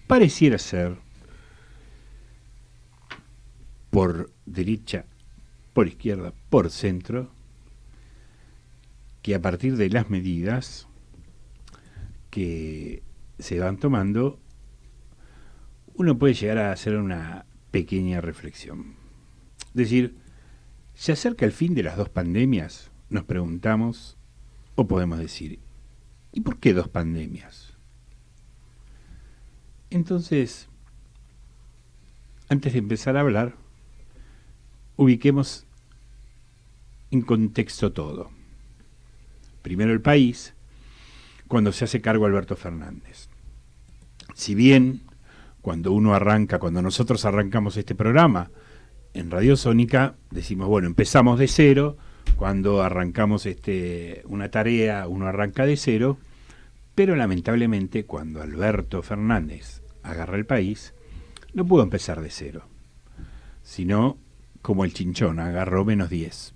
pareciera ser, por derecha, por izquierda, por centro, que a partir de las medidas que se van tomando, uno puede llegar a hacer una pequeña reflexión. Es decir, ¿se acerca el fin de las dos pandemias? Nos preguntamos, o podemos decir, ¿y por qué dos pandemias? Entonces, antes de empezar a hablar, ubiquemos en contexto todo. Primero el país, cuando se hace cargo Alberto Fernández. Si bien, cuando nosotros arrancamos este programa en Radio Sónica, decimos, bueno, empezamos de cero. Cuando arrancamos una tarea, uno arranca de cero, pero lamentablemente cuando Alberto Fernández agarra el país, no pudo empezar de cero, sino como el Chinchón, agarró -10,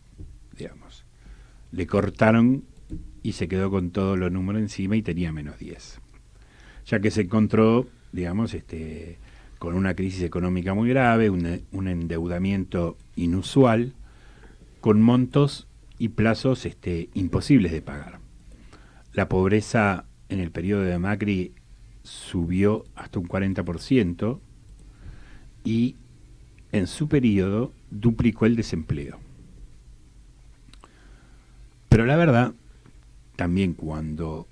digamos. Le cortaron y se quedó con todos los números encima y tenía -10. Ya que se encontró, digamos, con una crisis económica muy grave, un endeudamiento inusual, con montos y plazos imposibles de pagar. La pobreza en el periodo de Macri subió hasta un 40% y en su periodo duplicó el desempleo. Pero la verdad, también cuando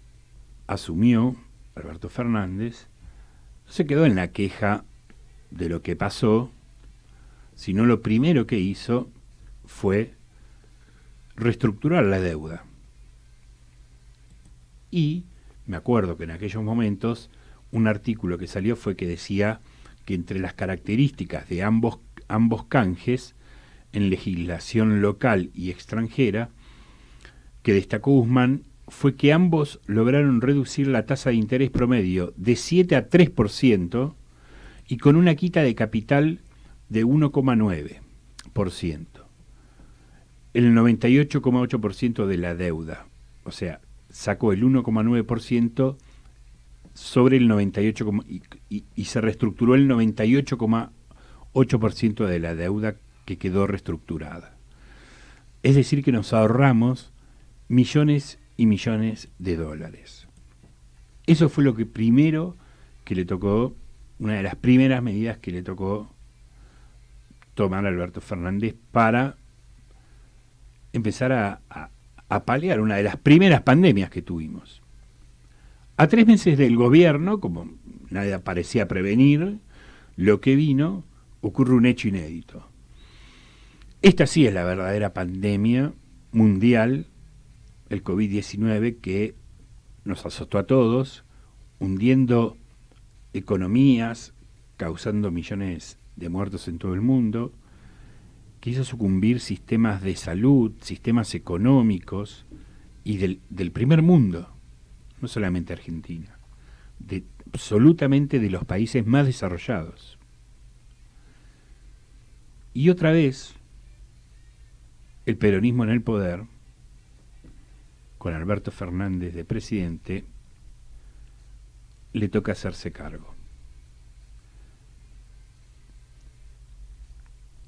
asumió Alberto Fernández, no se quedó en la queja de lo que pasó, sino lo primero que hizo fue reestructurar la deuda. Y me acuerdo que en aquellos momentos un artículo que salió fue que decía que entre las características de ambos canjes en legislación local y extranjera que destacó Guzmán fue que ambos lograron reducir la tasa de interés promedio de 7 a 3% y con una quita de capital de 1,9%. El 98,8% de la deuda, o sea, sacó el 1,9% sobre el 98, y se reestructuró el 98,8% de la deuda que quedó reestructurada. Es decir, que nos ahorramos millones y millones de dólares. Eso fue lo que primero que le tocó, una de las primeras medidas que le tocó tomar a Alberto Fernández para empezar a paliar una de las primeras pandemias que tuvimos. A 3 meses del gobierno, como nadie parecía prevenir lo que vino, ocurre un hecho inédito. Esta sí es la verdadera pandemia mundial, el COVID-19, que nos azotó a todos, hundiendo economías, causando millones de muertos en todo el mundo, que hizo sucumbir sistemas de salud, sistemas económicos y del primer mundo, no solamente Argentina, absolutamente de los países más desarrollados. Y otra vez, el peronismo en el poder, con Alberto Fernández de presidente, le toca hacerse cargo.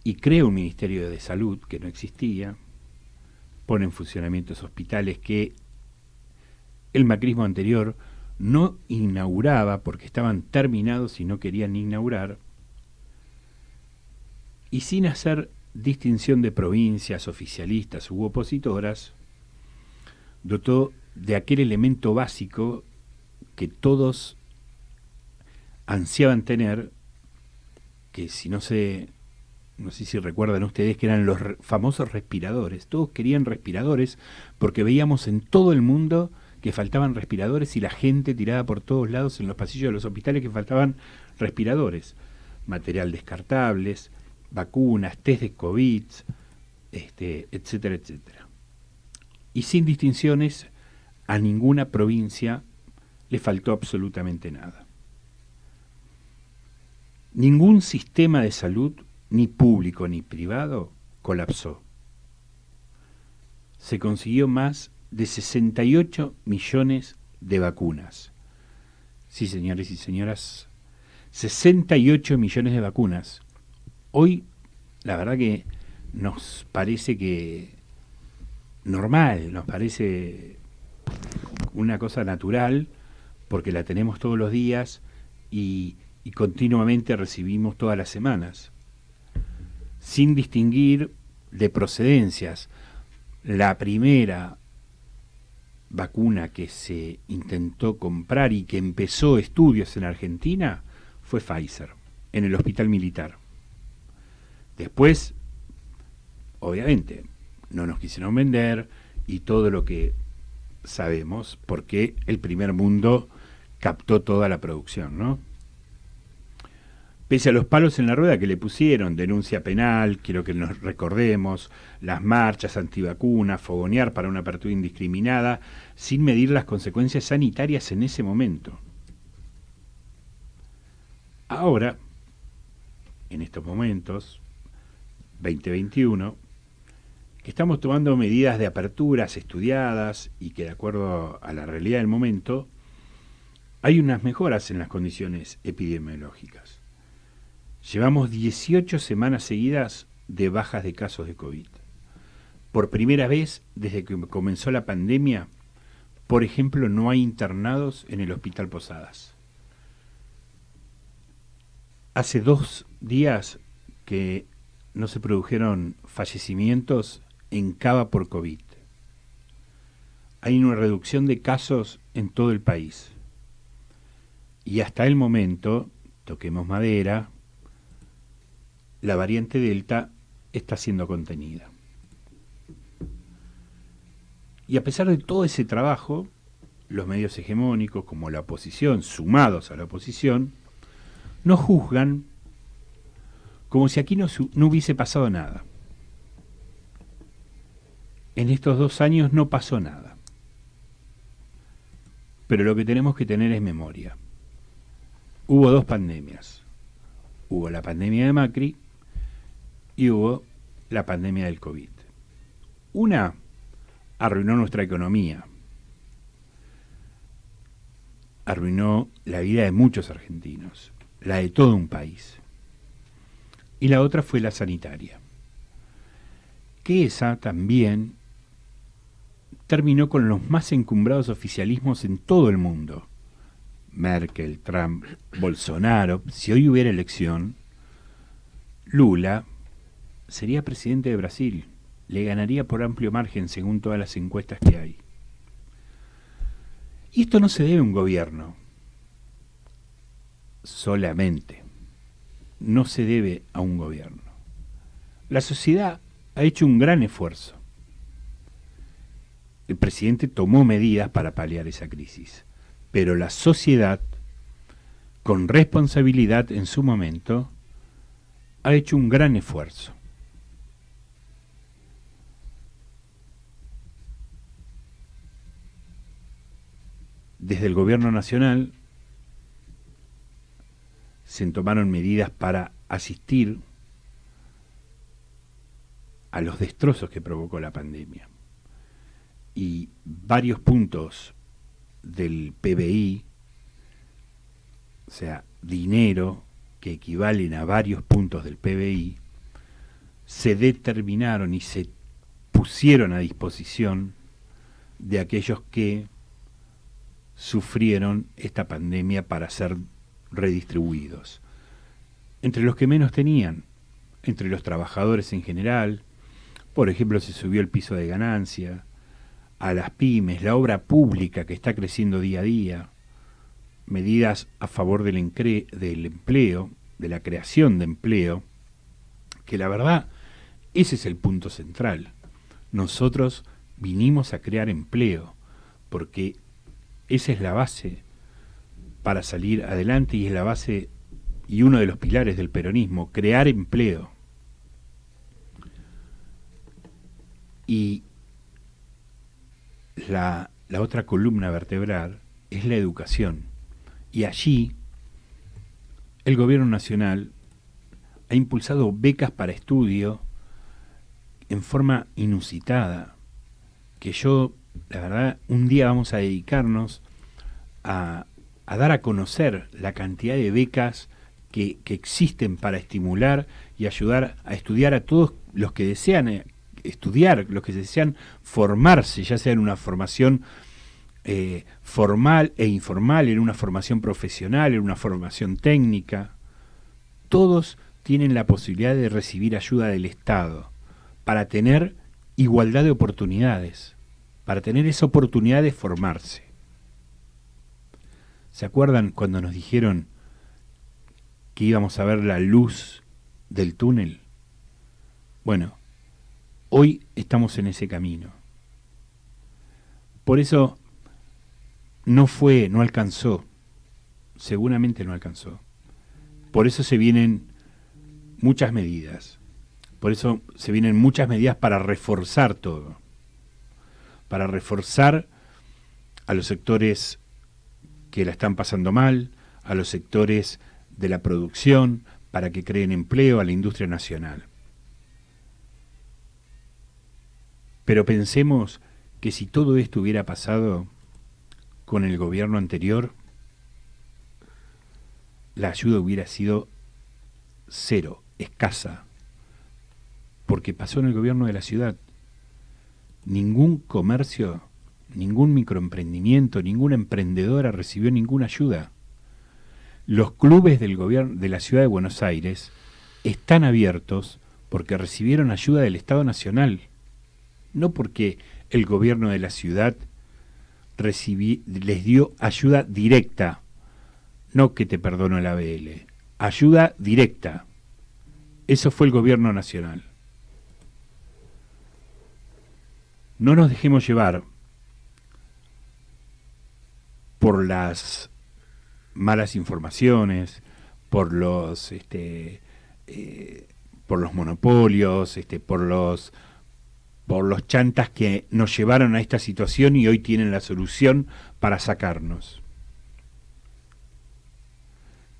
Y crea un Ministerio de Salud que no existía, pone en funcionamiento hospitales que el macrismo anterior no inauguraba porque estaban terminados y no querían inaugurar, y sin hacer distinción de provincias oficialistas u opositoras, dotó de aquel elemento básico que todos ansiaban tener, que no sé si recuerdan ustedes, que eran los famosos respiradores. Todos querían respiradores porque veíamos en todo el mundo que faltaban respiradores y la gente tirada por todos lados en los pasillos de los hospitales que faltaban respiradores. Material descartables, vacunas, test de COVID, etcétera, etcétera. Y sin distinciones, a ninguna provincia le faltó absolutamente nada. Ningún sistema de salud, ni público ni privado, colapsó. Se consiguió más de 68 millones de vacunas. Sí, señores y señoras, 68 millones de vacunas. Hoy, la verdad que nos parece que normal, nos parece una cosa natural, porque la tenemos todos los días y continuamente recibimos todas las semanas, sin distinguir de procedencias. La primera vacuna que se intentó comprar y que empezó estudios en Argentina fue Pfizer, en el Hospital Militar. Después, obviamente, no nos quisieron vender y todo lo que sabemos, porque el primer mundo captó toda la producción, ¿no? Pese a los palos en la rueda que le pusieron, denuncia penal, quiero que nos recordemos, las marchas antivacunas, fogonear para una apertura indiscriminada, sin medir las consecuencias sanitarias en ese momento. Ahora, en estos momentos, 2021, que estamos tomando medidas de aperturas estudiadas y que de acuerdo a la realidad del momento, hay unas mejoras en las condiciones epidemiológicas. Llevamos 18 semanas seguidas de bajas de casos de COVID. Por primera vez desde que comenzó la pandemia, por ejemplo, no hay internados en el Hospital Posadas. Hace 2 días que no se produjeron fallecimientos en Cava por COVID. Hay una reducción de casos en todo el país. Y hasta el momento, toquemos madera, la variante Delta está siendo contenida. Y a pesar de todo ese trabajo, los medios hegemónicos, como la oposición, sumados a la oposición, nos juzgan como si aquí no hubiese pasado nada. En estos 2 años no pasó nada. Pero lo que tenemos que tener es memoria. Hubo 2 pandemias. Hubo la pandemia de Macri y hubo la pandemia del COVID. Una arruinó nuestra economía, arruinó la vida de muchos argentinos, la de todo un país. Y la otra fue la sanitaria, que esa también terminó con los más encumbrados oficialismos en todo el mundo. Merkel, Trump, Bolsonaro. Si hoy hubiera elección, Lula sería presidente de Brasil. Le ganaría por amplio margen según todas las encuestas que hay. Y esto no se debe a un gobierno solamente. No se debe a un gobierno. La sociedad ha hecho un gran esfuerzo. El presidente tomó medidas para paliar esa crisis, pero la sociedad, con responsabilidad en su momento, ha hecho un gran esfuerzo. Desde el gobierno nacional se tomaron medidas para asistir a los destrozos que provocó la pandemia. Y varios puntos del PBI, o sea, dinero que equivalen a varios puntos del PBI, se determinaron y se pusieron a disposición de aquellos que sufrieron esta pandemia para ser redistribuidos. Entre los que menos tenían, entre los trabajadores en general, por ejemplo, se subió el piso de ganancia, a las pymes, la obra pública que está creciendo día a día, medidas a favor del empleo, de la creación de empleo, que la verdad, ese es el punto central. Nosotros vinimos a crear empleo, porque esa es la base para salir adelante y es la base y uno de los pilares del peronismo, crear empleo. Y la otra columna vertebral es la educación. Y allí el gobierno nacional ha impulsado becas para estudio en forma inusitada, que yo, la verdad, un día vamos a dedicarnos a dar a conocer la cantidad de becas que existen para estimular y ayudar a estudiar a todos los que desean estudiar, los que desean formarse, ya sea en una formación formal e informal, en una formación profesional, en una formación técnica. Todos tienen la posibilidad de recibir ayuda del Estado para tener igualdad de oportunidades, para tener esa oportunidad de formarse. ¿Se acuerdan cuando nos dijeron que íbamos a ver la luz del túnel? Bueno, hoy estamos en ese camino. Por eso no alcanzó, seguramente no alcanzó. Por eso se vienen muchas medidas. Por eso se vienen muchas medidas para reforzar todo. Para reforzar a los sectores que la están pasando mal, a los sectores de la producción, para que creen empleo, a la industria nacional. Pero pensemos que si todo esto hubiera pasado con el gobierno anterior, la ayuda hubiera sido cero, escasa, porque pasó en el gobierno de la ciudad. Ningún comercio, ningún microemprendimiento, ninguna emprendedora recibió ninguna ayuda. Los clubes del gobierno de la ciudad de Buenos Aires están abiertos porque recibieron ayuda del Estado Nacional, no porque el gobierno de la ciudad les dio ayuda directa, no que te perdono el ABL, ayuda directa. Eso fue el gobierno nacional. No nos dejemos llevar por las malas informaciones, por los monopolios, por los chantas que nos llevaron a esta situación y hoy tienen la solución para sacarnos.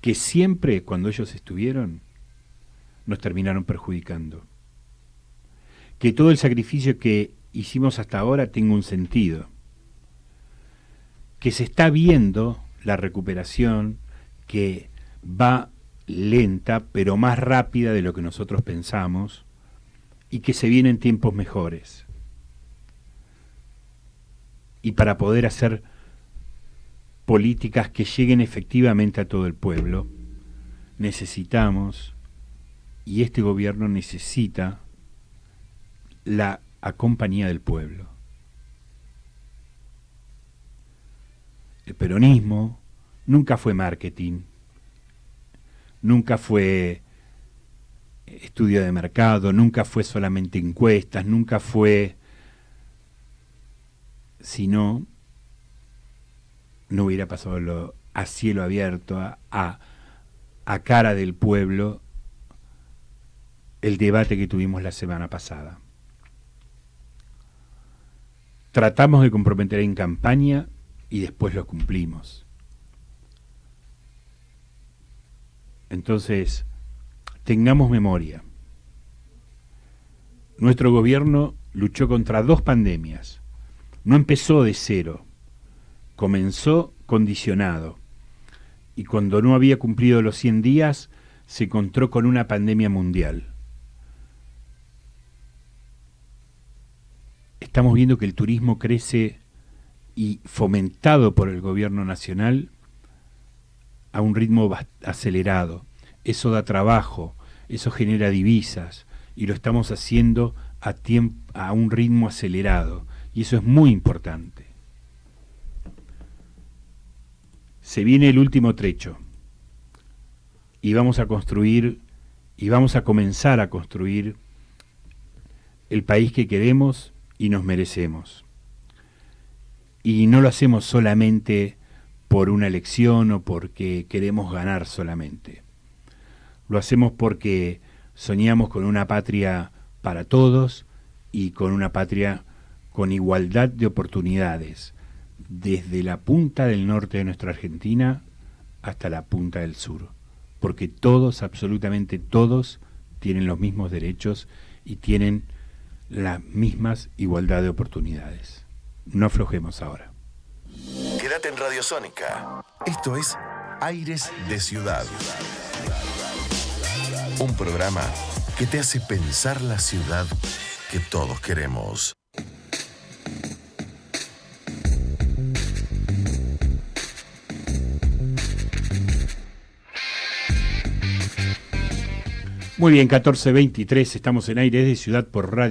Que siempre cuando ellos estuvieron nos terminaron perjudicando. Que todo el sacrificio que hicimos hasta ahora tenga un sentido. Que se está viendo la recuperación, que va lenta pero más rápida de lo que nosotros pensamos, y que se vienen tiempos mejores. Y para poder hacer políticas que lleguen efectivamente a todo el pueblo, necesitamos, y este gobierno necesita, la compañía del pueblo. El peronismo nunca fue marketing, nunca fue estudio de mercado, nunca fue solamente encuestas, nunca fue, si no hubiera pasado a cielo abierto, a cara del pueblo, el debate que tuvimos la semana pasada. Tratamos de comprometer en campaña y después lo cumplimos. Entonces, tengamos memoria. Nuestro gobierno luchó contra 2 pandemias. No empezó de cero, comenzó condicionado. Y cuando no había cumplido los 100 días, se encontró con una pandemia mundial. Estamos viendo que el turismo crece y fomentado por el gobierno nacional a un ritmo acelerado. Eso da trabajo, eso genera divisas y lo estamos haciendo a un ritmo acelerado y eso es muy importante. Se viene el último trecho y vamos a construir y vamos a comenzar a construir el país que queremos y nos merecemos. Y no lo hacemos solamente por una elección o porque queremos ganar solamente. Lo hacemos porque soñamos con una patria para todos y con una patria con igualdad de oportunidades, desde la punta del norte de nuestra Argentina hasta la punta del sur. Porque todos, absolutamente todos, tienen los mismos derechos y tienen las mismas igualdad de oportunidades. No aflojemos ahora. Quédate en Radio Sónica. Esto es Aires de Ciudad. Un programa que te hace pensar la ciudad que todos queremos. Muy bien, 14:23, estamos en Aires de Ciudad por Radio